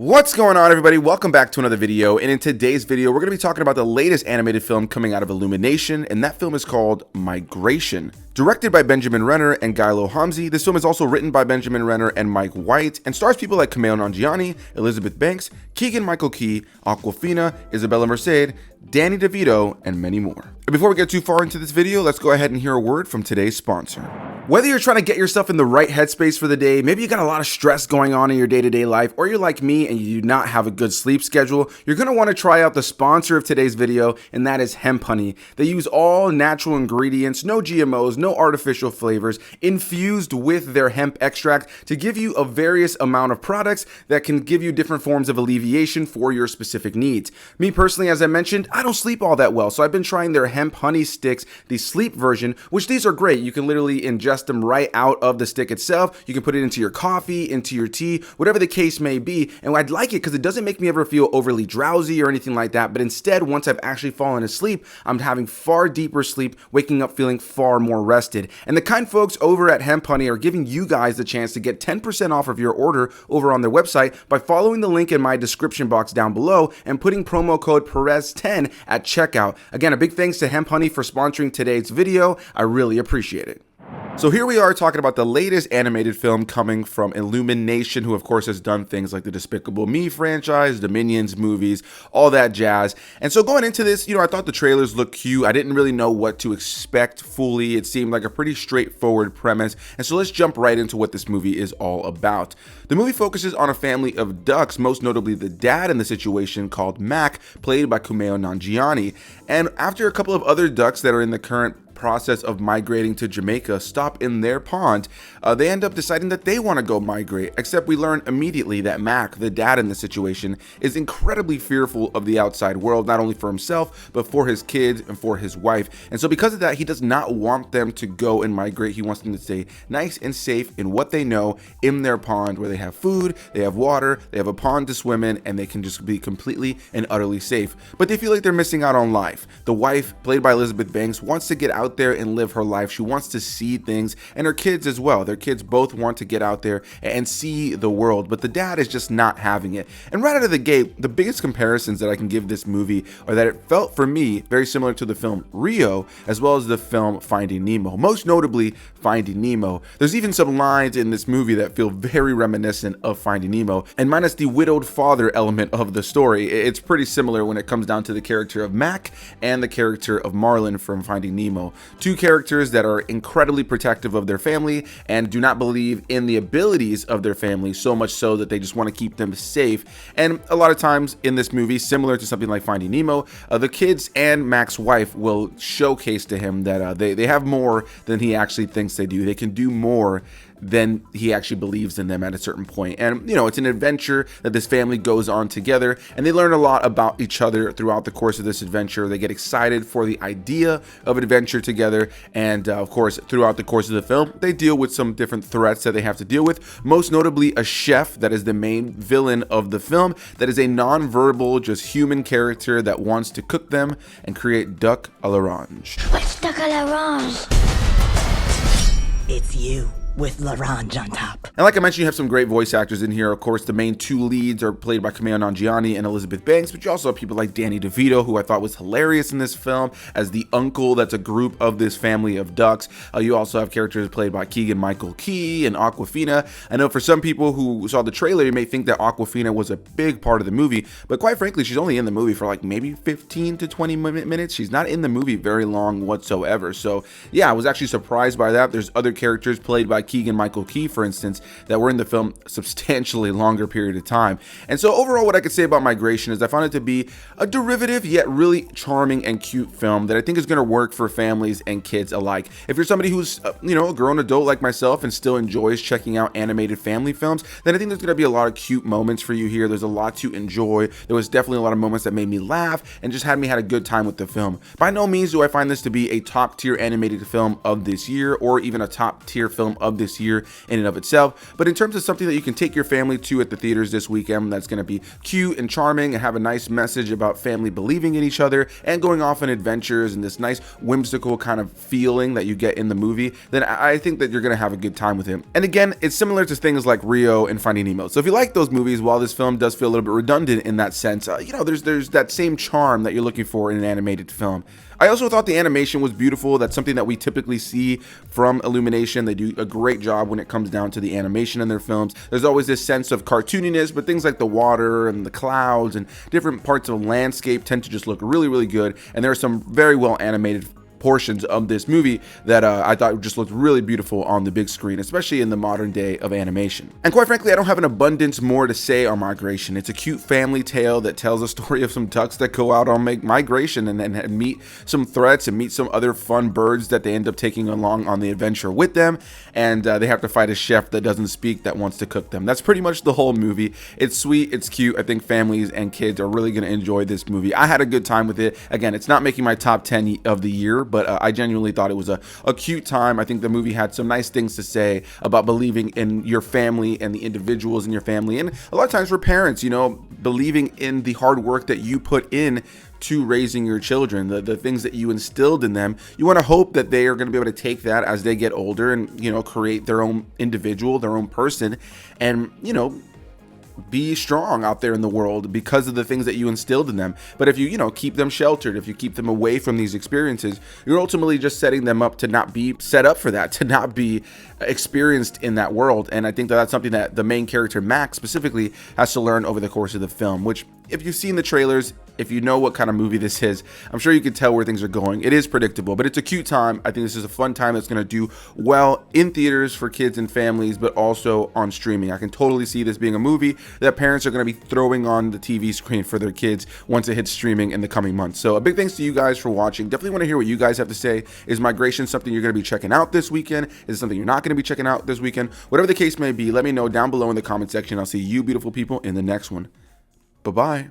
What's going on, everybody? Welcome back to another video, and in today's video we're going to be talking about the latest animated film coming out of Illumination, and that film is called Migration. Directed by Benjamin Renner and Guy Lohamzi, this film is also written by Benjamin Renner and Mike White, and stars people like Kumail Nanjiani, Elizabeth Banks, Keegan-Michael Key, Awkwafina, Isabella Merced, Danny DeVito, and many more. And before we get too far into this video, let's go ahead and hear a word from today's sponsor. Whether you're trying to get yourself in the right headspace for the day, maybe you got a lot of stress going on in your day-to-day life, or you're like me and you do not have a good sleep schedule, you're going to want to try out the sponsor of today's video, and that is Hemp Honey. They use all natural ingredients, no GMOs, no artificial flavors, infused with their hemp extract to give you a various amount of products that can give you different forms of alleviation for your specific needs. Me personally, as I mentioned, I don't sleep all that well, so I've been trying their Hemp Honey sticks, the sleep version, which these are great. You can literally ingest them right out of the stick itself. You can put it into your coffee, into your tea, whatever the case may be. And I'd like it because it doesn't make me ever feel overly drowsy or anything like that. But instead, once I've actually fallen asleep, I'm having far deeper sleep, waking up feeling far more rested. And the kind folks over at Hemp Honey are giving you guys the chance to get 10% off of your order over on their website by following the link in my description box down below and putting promo code Perez10 at checkout. Again, a big thanks to Hemp Honey for sponsoring today's video. I really appreciate it. So here we are talking about the latest animated film coming from Illumination, who of course has done things like the Despicable Me franchise, the Minions movies, all that jazz. And so going into this, I thought the trailers looked cute. I didn't really know what to expect fully. It seemed like a pretty straightforward premise. And so let's jump right into what this movie is all about. The movie focuses on a family of ducks, most notably the dad in the situation called Mac, played by Kumail Nanjiani. And after a couple of other ducks that are in the current process of migrating to Jamaica stop in their pond, they end up deciding that they want to go migrate, except we learn immediately that Mac, the dad in the situation, is incredibly fearful of the outside world, not only for himself, but for his kids and for his wife. And so because of that, he does not want them to go and migrate. He wants them to stay nice and safe in what they know in their pond, where they have food, they have water, they have a pond to swim in, and they can just be completely and utterly safe. But they feel like they're missing out on life. The wife, played by Elizabeth Banks, wants to get out there and live her life. She wants to see things, and her kids as well. Their kids both want to get out there and see the world, but the dad is just not having it. And right out of the gate, the biggest comparisons that I can give this movie are that it felt for me very similar to the film Rio, as well as the film Finding Nemo, most notably Finding Nemo. There's even some lines in this movie that feel very reminiscent of Finding Nemo, and minus the widowed father element of the story, it's pretty similar when it comes down to the character of Mac and the character of Marlin from Finding Nemo. Two characters that are incredibly protective of their family and do not believe in the abilities of their family, so much so that they just want to keep them safe. And a lot of times in this movie, similar to something like Finding Nemo, the kids and Mac's wife will showcase to him that they have more than he actually thinks they do. They can do more than he actually believes in them at a certain point. And it's an adventure that this family goes on together, and they learn a lot about each other throughout the course of this adventure. They get excited for the idea of adventure together, and of course throughout the course of the film they deal with some different threats that they have to deal with, most notably a chef that is the main villain of the film, that is a non-verbal, just human character that wants to cook them and create duck à l'orange. What's duck à l'orange? It's you. With l'orange on top. And like I mentioned, you have some great voice actors in here. Of course, the main two leads are played by Kumail Nanjiani and Elizabeth Banks, but you also have people like Danny DeVito, who I thought was hilarious in this film as the uncle that's a group of this family of ducks. You also have characters played by Keegan-Michael Key and Awkwafina. I know for some people who saw the trailer, you may think that Awkwafina was a big part of the movie, but quite frankly, she's only in the movie for like maybe 15 to 20 minutes. She's not in the movie very long whatsoever. So yeah, I was actually surprised by that. There's other characters played by Keegan-Michael Key, for instance, that were in the film a substantially longer period of time. And so overall, what I could say about Migration is I found it to be a derivative yet really charming and cute film that I think is going to work for families and kids alike. If you're somebody who's a grown adult like myself and still enjoys checking out animated family films, then I think there's going to be a lot of cute moments for you here. There's a lot to enjoy. There was definitely a lot of moments that made me laugh and just had a good time with the film. By no means do I find this to be a top tier animated film of this year or even a top tier film of of this year in and of itself. But in terms of something that you can take your family to at the theaters this weekend, that's going to be cute and charming and have a nice message about family believing in each other and going off on adventures and this nice whimsical kind of feeling that you get in the movie, then I think that you're going to have a good time with it. And again, it's similar to things like Rio and Finding Nemo. So if you like those movies, while this film does feel a little bit redundant in that sense, there's that same charm that you're looking for in an animated film. I also thought the animation was beautiful. That's something that we typically see from Illumination. They do a great job when it comes down to the animation in their films. There's always this sense of cartooniness, but things like the water and the clouds and different parts of the landscape tend to just look really, really good. And there are some very well animated portions of this movie that I thought just looked really beautiful on the big screen, especially in the modern day of animation. And quite frankly, I don't have an abundance more to say on Migration. It's a cute family tale that tells a story of some ducks that go out on migration and meet some threats and meet some other fun birds that they end up taking along on the adventure with them, and they have to fight a chef that doesn't speak that wants to cook them. That's pretty much the whole movie. It's sweet, it's cute. I think families and kids are really going to enjoy this movie. I had a good time with it. Again, it's not making my top 10 of the year, but I genuinely thought it was a cute time. I think the movie had some nice things to say about believing in your family and the individuals in your family. And a lot of times for parents, believing in the hard work that you put in to raising your children, the things that you instilled in them. You want to hope that they are going to be able to take that as they get older and, create their own individual, their own person, and, be strong out there in the world because of the things that you instilled in them. But if you keep them sheltered, if you keep them away from these experiences, you're ultimately just setting them up to not be set up for that, to not be experienced in that world. And I think that that's something that the main character, Max, specifically has to learn over the course of the film, which, if you've seen the trailers, if you know what kind of movie this is, I'm sure you can tell where things are going. It is predictable, but it's a cute time. I think this is a fun time that's going to do well in theaters for kids and families, but also on streaming. I can totally see this being a movie that parents are going to be throwing on the TV screen for their kids once it hits streaming in the coming months. So a big thanks to you guys for watching. Definitely want to hear what you guys have to say. Is Migration something you're going to be checking out this weekend? Is it something you're not going to be checking out this weekend? Whatever the case may be, let me know down below in the comment section. I'll see you beautiful people in the next one. Bye-bye.